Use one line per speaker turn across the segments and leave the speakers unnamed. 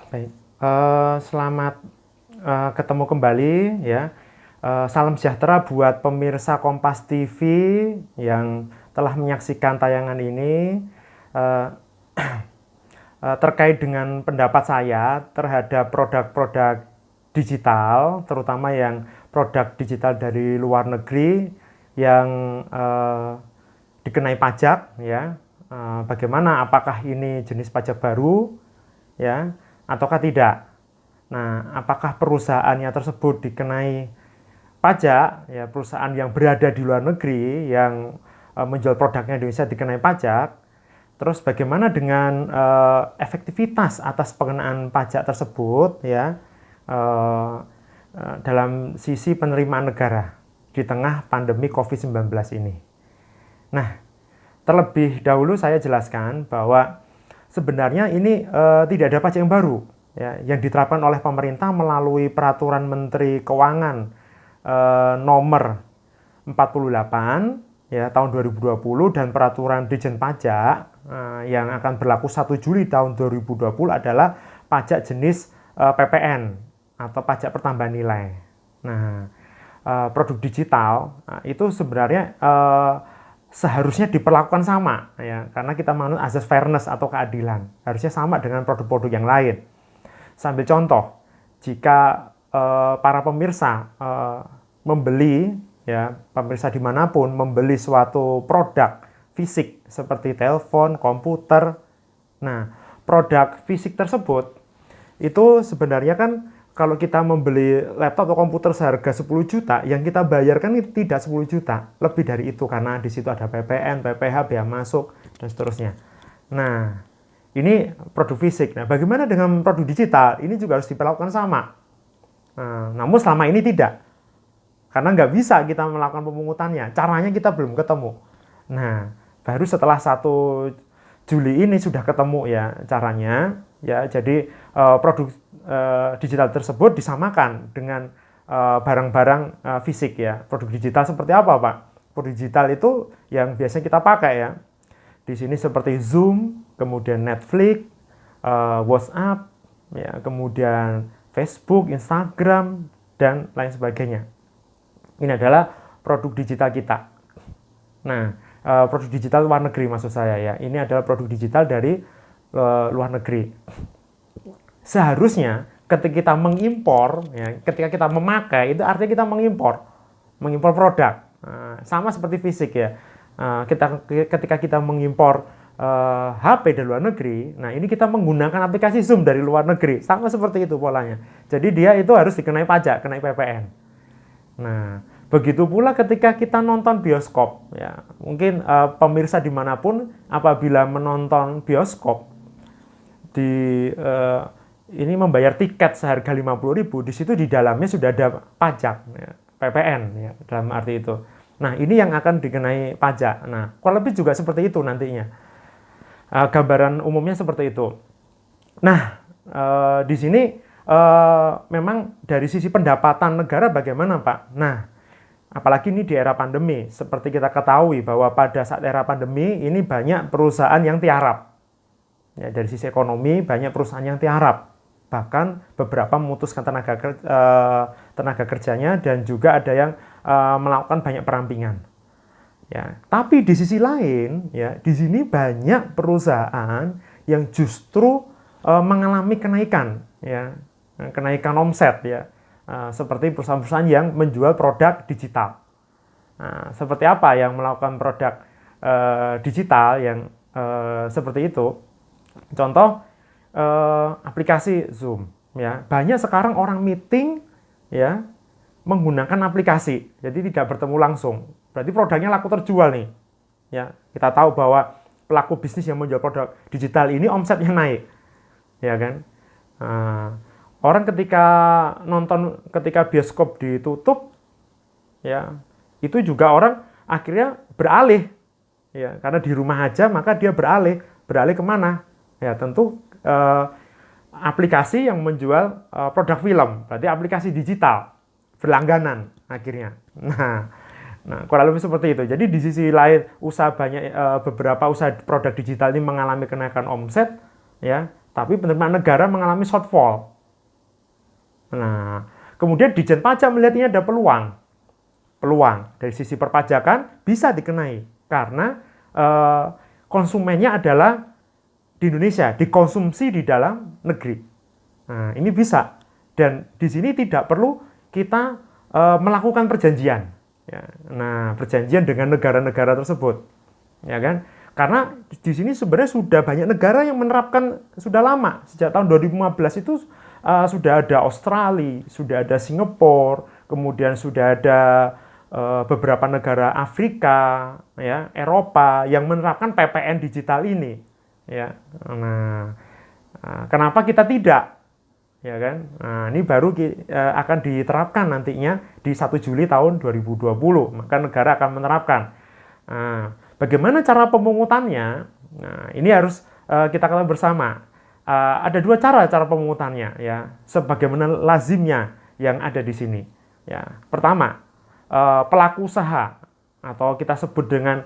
Baik, selamat ketemu kembali ya. Salam sejahtera buat pemirsa Kompas TV yang telah menyaksikan tayangan ini. Eh, Terkait dengan pendapat saya terhadap produk-produk digital, terutama yang produk digital dari luar negeri yang dikenai pajak, ya. Bagaimana? Apakah ini jenis pajak baru, ya, ataukah tidak? Nah, apakah perusahaannya tersebut dikenai pajak, ya, perusahaan yang berada di luar negeri yang menjual produknya di Indonesia dikenai pajak? Terus bagaimana dengan efektivitas atas pengenaan pajak tersebut, ya, dalam sisi penerimaan negara di tengah pandemi COVID-19 ini? Nah, terlebih dahulu saya jelaskan bahwa sebenarnya ini tidak ada pajak yang baru, ya, yang diterapkan oleh pemerintah melalui Peraturan Menteri Keuangan nomor 48 ya tahun 2020 dan Peraturan Dirjen Pajak yang akan berlaku 1 Juli tahun 2020 adalah pajak jenis PPN atau pajak pertambahan nilai. Nah, produk digital itu sebenarnya seharusnya diperlakukan sama, ya, karena kita menganut azas fairness atau keadilan, harusnya sama dengan produk-produk yang lain. Sambil contoh, jika para pemirsa membeli, ya, pemirsa dimanapun membeli suatu produk fisik seperti telepon, komputer, nah, produk fisik tersebut itu sebenarnya kan kalau kita membeli laptop atau komputer seharga 10 juta, yang kita bayarkan itu tidak 10 juta, lebih dari itu karena di situ ada PPN, PPh, bea masuk dan seterusnya. Nah, ini produk fisik. Nah, bagaimana dengan produk digital? Ini juga harus diperlakukan sama. Nah, namun selama ini tidak. Karena nggak bisa kita melakukan pemungutannya. Caranya kita belum ketemu. Nah, baru setelah 1 Juli ini sudah ketemu ya caranya. Ya, jadi produk digital tersebut disamakan dengan barang-barang fisik ya. Produk digital seperti apa, Pak? Produk digital itu yang biasanya kita pakai ya. Di sini seperti Zoom, kemudian Netflix, WhatsApp, ya, kemudian Facebook, Instagram, dan lain sebagainya. Ini adalah produk digital kita. Nah, produk digital luar negeri maksud saya ya. Ini adalah produk digital dari luar negeri. Seharusnya ketika kita mengimpor, ya, ketika kita memakai itu artinya kita mengimpor produk. Sama seperti fisik ya. Ketika kita mengimpor HP dari luar negeri, nah ini kita menggunakan aplikasi Zoom dari luar negeri, sama seperti itu polanya. Jadi dia itu harus dikenai pajak, kenai PPN. Nah, begitu pula ketika kita nonton bioskop, ya, mungkin pemirsa dimanapun apabila menonton bioskop di ini membayar tiket seharga 50.000, di situ di dalamnya sudah ada pajak, ya, PPN, ya, dalam arti itu. Nah, ini yang akan dikenai pajak. Nah, kurang lebih juga seperti itu nantinya. Gambaran umumnya seperti itu. Nah, di sini memang dari sisi pendapatan negara bagaimana, Pak? Nah, apalagi ini di era pandemi. Seperti kita ketahui bahwa pada saat era pandemi ini banyak perusahaan yang tiarap. Ya, dari sisi ekonomi banyak perusahaan yang tiarap. Bahkan beberapa memutuskan tenaga kerjanya dan juga ada yang melakukan banyak perampingan. Ya, tapi di sisi lain, ya, di sini banyak perusahaan yang justru mengalami kenaikan, ya, kenaikan omset, ya, seperti perusahaan-perusahaan yang menjual produk digital. Nah, seperti apa yang melakukan produk digital yang seperti itu? Contoh aplikasi Zoom, ya, banyak sekarang orang meeting, ya, menggunakan aplikasi, jadi tidak bertemu langsung. Berarti produknya laku terjual nih. Ya, kita tahu bahwa pelaku bisnis yang menjual produk digital ini omsetnya naik, ya kan? Orang ketika bioskop ditutup, ya, itu juga orang akhirnya beralih, ya, karena di rumah aja maka dia beralih kemana? Ya, tentu aplikasi yang menjual produk film, berarti aplikasi digital berlangganan akhirnya. Nah, kurang lebih seperti itu. Jadi di sisi lain beberapa usaha produk digital ini mengalami kenaikan omset, ya, tapi penerimaan negara mengalami shortfall. Nah, kemudian Ditjen Pajak melihat ini ada peluang. Peluang dari sisi perpajakan bisa dikenai karena konsumennya adalah di Indonesia, dikonsumsi di dalam negeri. Nah, ini bisa. Dan di sini tidak perlu kita melakukan perjanjian. Ya. Nah, perjanjian dengan negara-negara tersebut, ya kan? Karena di sini sebenarnya sudah banyak negara yang menerapkan sudah lama. Sejak tahun 2015 itu sudah ada Australia, sudah ada Singapura, kemudian sudah ada beberapa negara Afrika, ya, Eropa yang menerapkan PPN digital ini. Ya. Nah, kenapa kita tidak? Ya kan? Nah, ini baru akan diterapkan nantinya di 1 Juli tahun 2020, maka negara akan menerapkan. Nah, bagaimana cara pemungutannya? Nah, ini harus kita ketahui bersama. Ada dua cara pemungutannya, ya, sebagaimana lazimnya yang ada di sini. Ya, pertama, pelaku usaha atau kita sebut dengan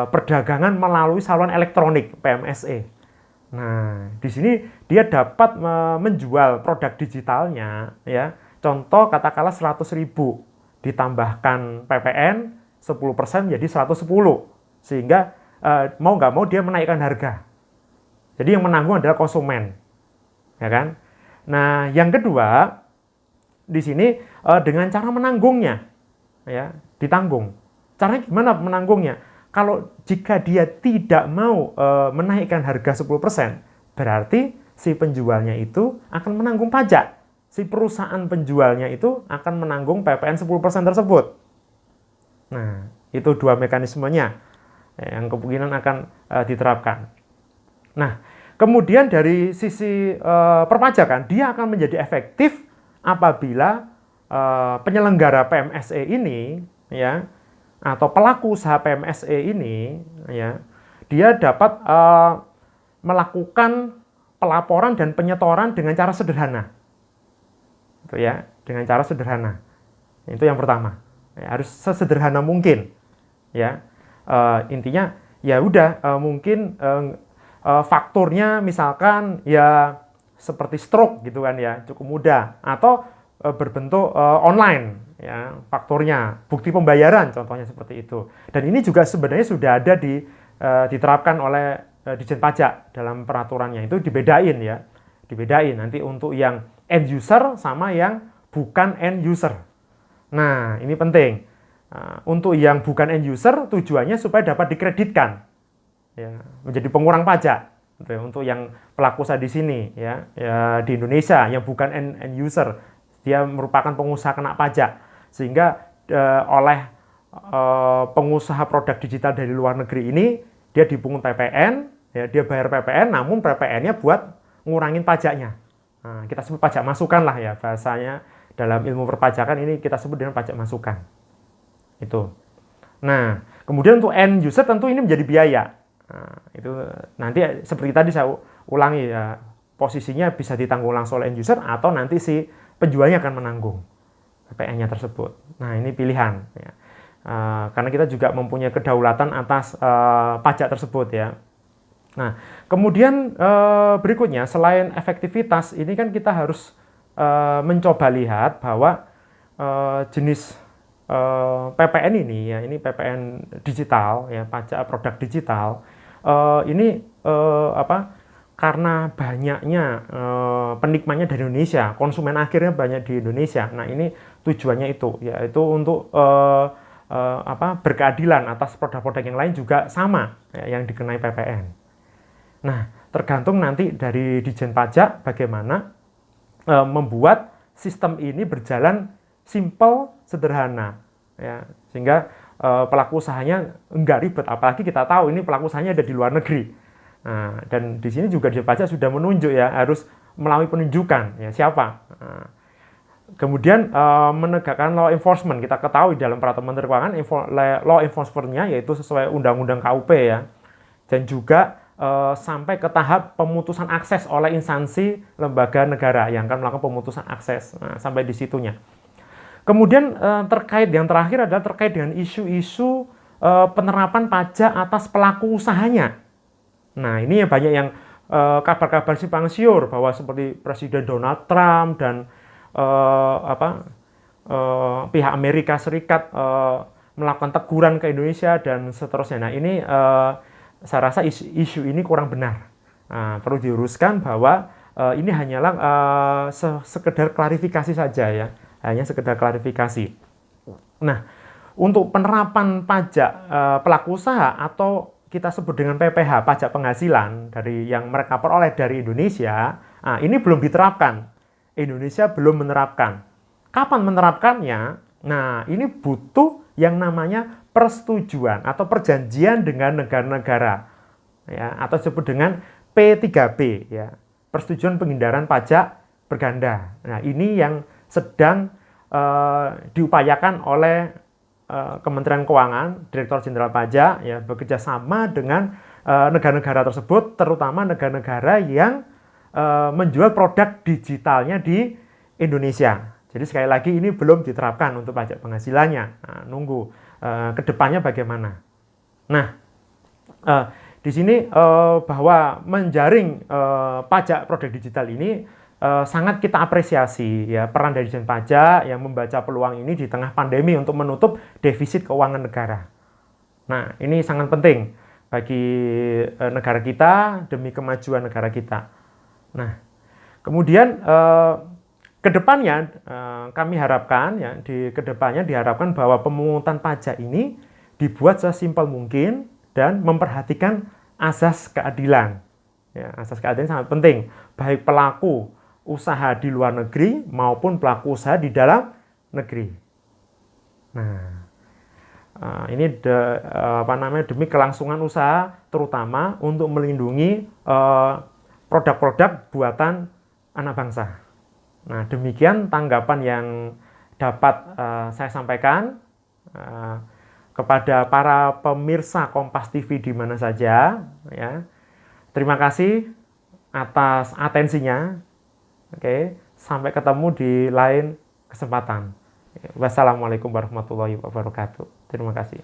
perdagangan melalui saluran elektronik (PMSE). Nah, di sini dia dapat menjual produk digitalnya, ya. Contoh katakanlah 100.000 ditambahkan PPN 10% jadi 110, sehingga mau nggak mau dia menaikkan harga. Jadi yang menanggung adalah konsumen, ya kan? Nah, yang kedua di sini dengan cara menanggungnya, ya, ditanggung. Caranya gimana menanggungnya? Kalau jika dia tidak mau menaikkan harga 10%, berarti si penjualnya itu akan menanggung pajak. Si perusahaan penjualnya itu akan menanggung PPN 10% tersebut. Nah, itu dua mekanismenya yang kemungkinan akan diterapkan. Nah, kemudian dari sisi perpajakan, dia akan menjadi efektif apabila penyelenggara PMSE ini, ya, atau pelaku usaha PMSE ini, ya, dia dapat melakukan pelaporan dan penyetoran dengan cara sederhana, itu ya, dengan cara sederhana. Itu yang pertama, ya, harus sesederhana mungkin, ya. Intinya ya udah mungkin fakturnya misalkan ya seperti stroke gitu kan, ya, cukup mudah, atau berbentuk online, ya, fakturnya, bukti pembayaran contohnya seperti itu. Dan ini juga sebenarnya sudah ada diterapkan oleh Ditjen Pajak dalam peraturannya, itu dibedain, ya, dibedain nanti untuk yang end user sama yang bukan end user. Nah, ini penting. Untuk yang bukan end user tujuannya supaya dapat dikreditkan, ya, menjadi pengurang pajak. Untuk yang pelaku usaha di sini, ya, di Indonesia yang bukan end user, dia merupakan pengusaha kena pajak, sehingga oleh pengusaha produk digital dari luar negeri ini dia dipungut PPN, ya, dia bayar PPN, namun PPN-nya buat ngurangin pajaknya. Nah, kita sebut pajak masukan lah, ya, bahasanya dalam ilmu perpajakan ini kita sebut dengan pajak masukan. Itu. Nah, kemudian untuk end user tentu ini menjadi biaya. Nah, itu nanti seperti tadi saya ulangi, ya, posisinya bisa ditanggung langsung oleh end user atau nanti si penjualnya akan menanggung PPN-nya tersebut. Nah, ini pilihan, ya. Karena kita juga mempunyai kedaulatan atas pajak tersebut, ya. Nah, kemudian berikutnya selain efektivitas ini kan kita harus mencoba lihat bahwa jenis PPN ini, ya, ini PPN digital, ya, pajak produk digital, ini karena banyaknya penikmatnya dari Indonesia, konsumen akhirnya banyak di Indonesia. Nah, ini tujuannya itu, yaitu untuk berkeadilan atas produk-produk yang lain juga sama, ya, yang dikenai PPN. Nah, tergantung nanti dari Ditjen Pajak bagaimana membuat sistem ini berjalan simple, sederhana, ya, sehingga pelaku usahanya enggak ribet. Apalagi kita tahu ini pelaku usahanya ada di luar negeri. Nah, dan di sini juga Ditjen Pajak sudah menunjuk, ya, harus melalui penunjukan, ya, siapa. Nah, kemudian menegakkan law enforcement. Kita ketahui dalam peraturan Menteri Keuangan law enforcement-nya yaitu sesuai Undang-Undang KUP, ya, dan juga sampai ke tahap pemutusan akses oleh instansi lembaga negara yang akan melakukan pemutusan akses. Nah, sampai di situnya. Kemudian terkait yang terakhir adalah terkait dengan isu-isu penerapan pajak atas pelaku usahanya. Nah, ini banyak yang kabar-kabar simpang siur bahwa seperti Presiden Donald Trump dan pihak Amerika Serikat melakukan teguran ke Indonesia dan seterusnya. Nah, ini saya rasa isu ini kurang benar. Perlu diluruskan bahwa ini hanyalah sekedar klarifikasi saja ya, hanya sekedar klarifikasi. Nah, untuk penerapan pajak pelaku usaha atau kita sebut dengan PPH, pajak penghasilan dari yang mereka peroleh dari Indonesia, ini belum diterapkan. Indonesia belum menerapkan. Kapan menerapkannya? Nah, ini butuh yang namanya persetujuan atau perjanjian dengan negara-negara, ya, atau disebut dengan P3B, ya, persetujuan penghindaran pajak berganda. Nah, ini yang sedang diupayakan oleh Kementerian Keuangan, Direktur Jenderal Pajak, ya, bekerja sama dengan negara-negara tersebut, terutama negara-negara yang menjual produk digitalnya di Indonesia. Jadi sekali lagi ini belum diterapkan untuk pajak penghasilannya. Nunggu kedepannya bagaimana. Nah, di sini bahwa menjaring pajak produk digital ini sangat kita apresiasi ya, peran dari Ditjen Pajak yang membaca peluang ini di tengah pandemi untuk menutup defisit keuangan negara. Nah, ini sangat penting bagi negara kita demi kemajuan negara kita. Nah, kemudian kedepannya kami harapkan ya, di kedepannya diharapkan bahwa pemungutan pajak ini dibuat sesimpel mungkin dan memperhatikan asas keadilan. Ya, asas keadilan sangat penting, baik pelaku usaha di luar negeri maupun pelaku usaha di dalam negeri. Nah, ini demi kelangsungan usaha, terutama untuk melindungi produk-produk buatan anak bangsa. Nah, demikian tanggapan yang dapat saya sampaikan kepada para pemirsa Kompas TV di mana saja. Ya. Terima kasih atas atensinya. Oke, sampai ketemu di lain kesempatan. Wassalamualaikum warahmatullahi wabarakatuh. Terima kasih.